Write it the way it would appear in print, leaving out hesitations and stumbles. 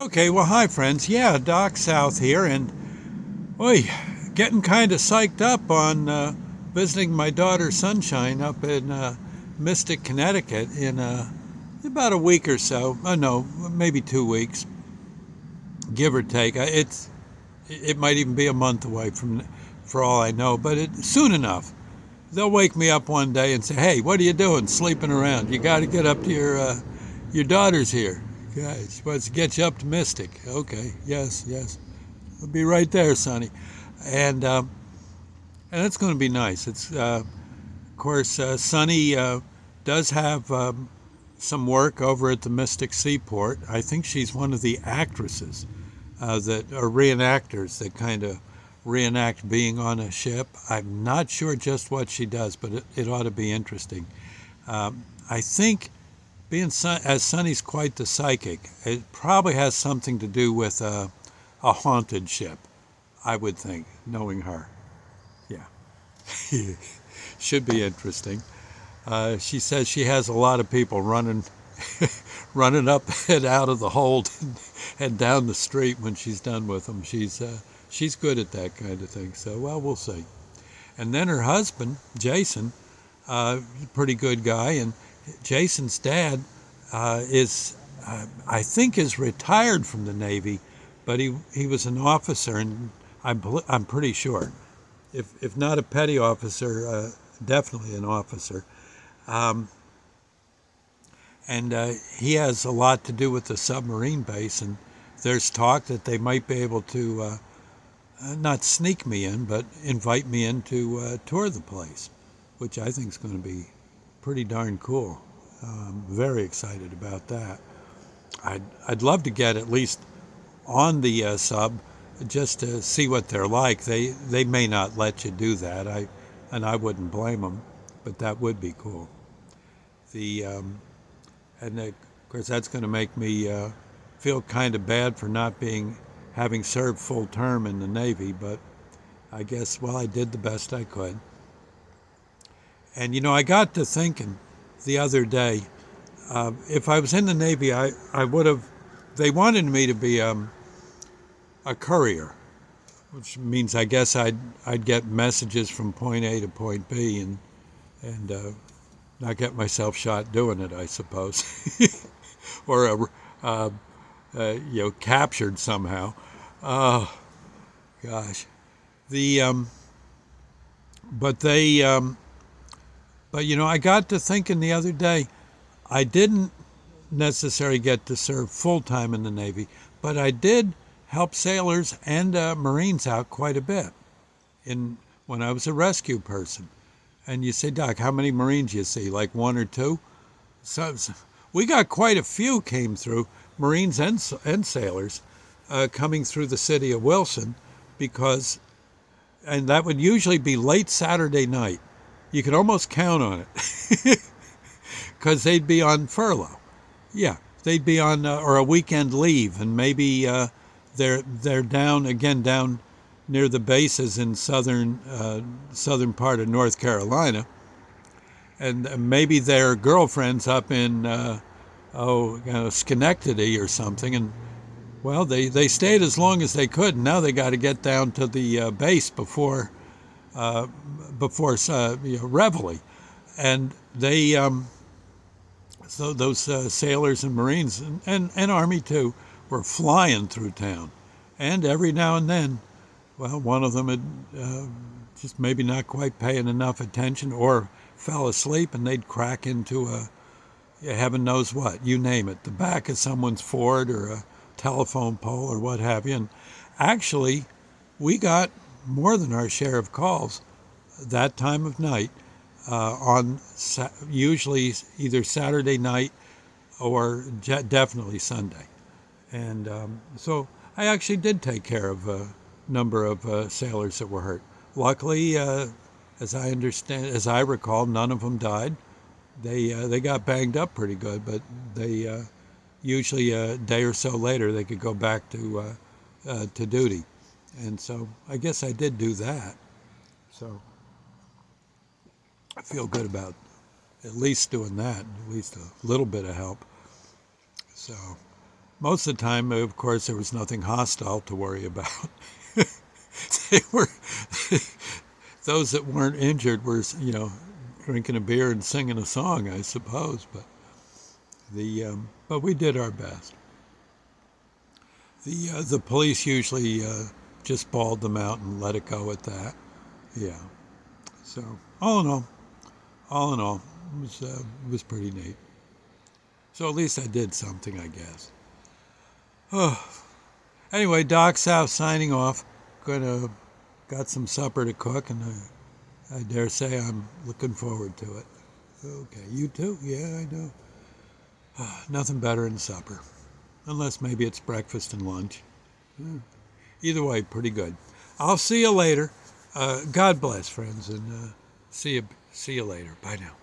Okay, well, hi, friends. Yeah, Doc South here, and oi, getting kind of psyched up on visiting my daughter Sunshine up in Mystic, Connecticut in about a week or so. Oh, no, maybe 2 weeks, give or take. It might even be a month away for all I know, but soon enough. They'll wake me up one day and say, "Hey, what are you doing, sleeping around? You got to get up to your daughter's here. Yeah, she wants to get you up to Mystic." Okay, yes, yes. I'll be right there, Sonny. And and it's going to be nice. It's of course Sonny does have some work over at the Mystic Seaport. I think she's one of the actresses that are reenactors that kind of reenact being on a ship. I'm not sure just what she does, but it ought to be interesting. I think as Sonny's quite the psychic, it probably has something to do with a haunted ship. I would think, knowing her. Yeah, should be interesting. She says she has a lot of people running, running up and out of the hold and down the street when she's done with them. She's good at that kind of thing. So well, we'll see. And then her husband, Jason, pretty good guy, and Jason's dad is, I think, is retired from the Navy, but he was an officer, and I'm pretty sure, if not a petty officer, definitely an officer. Um, and he has a lot to do with the submarine base, and there's talk that they might be able to not sneak me in, but invite me in to tour the place, which I think is going to be pretty darn cool. Very excited about that. I'd love to get at least on the sub just to see what they're like. They may not let you do that. I wouldn't blame them, but that would be cool. The and of course that's going to make me feel kind of bad for not being having served full term in the Navy, but I guess well I did the best I could. And I got to thinking the other day, if I was in the Navy, I would have. They wanted me to be a courier, which means I guess I'd get messages from point A to point B and not get myself shot doing it, I suppose, or captured somehow. Oh gosh, the but they but I got to thinking the other day. I didn't necessarily get to serve full time in the Navy, but I did help sailors and Marines out quite a bit in when I was a rescue person. And you say, Doc, how many Marines you see? Like one or two? So we got quite a few came through, Marines and sailors, coming through the city of Wilson, because, and that would usually be late Saturday night. You could almost count on it, because they'd be on furlough. Yeah, they'd be on or a weekend leave, and maybe they're down near the bases in southern part of North Carolina, and maybe their girlfriends up in Schenectady or something, and well they stayed as long as they could, and now they got to get down to the base before Reveille, and they so those sailors and Marines and Army too were flying through town, and every now and then, well, one of them had just maybe not quite paying enough attention or fell asleep, and they'd crack into heaven knows what, you name it, the back of someone's Ford or a telephone pole or what have you. And actually, we got more than our share of calls that time of night on usually either Saturday night or definitely Sunday. And so I actually did take care of a number of sailors that were hurt. Luckily, as I recall, none of them died. They got banged up pretty good, but they usually a day or so later they could go back to duty. And so I guess I did do that. So I feel good about at least doing that, at least a little bit of help. So most of the time, of course, there was nothing hostile to worry about. They were those that weren't injured were, drinking a beer and singing a song, I suppose. But we did our best. The police usually just bawled them out and let it go at that. Yeah. So all in all, it was pretty neat. So at least I did something, I guess. Oh. Anyway, Doc South signing off. Got some supper to cook, and I dare say I'm looking forward to it. Okay, you too? Yeah, I know. Nothing better than supper, unless maybe it's breakfast and lunch. Either way, pretty good. I'll see you later. God bless, friends, and see you later. Bye now.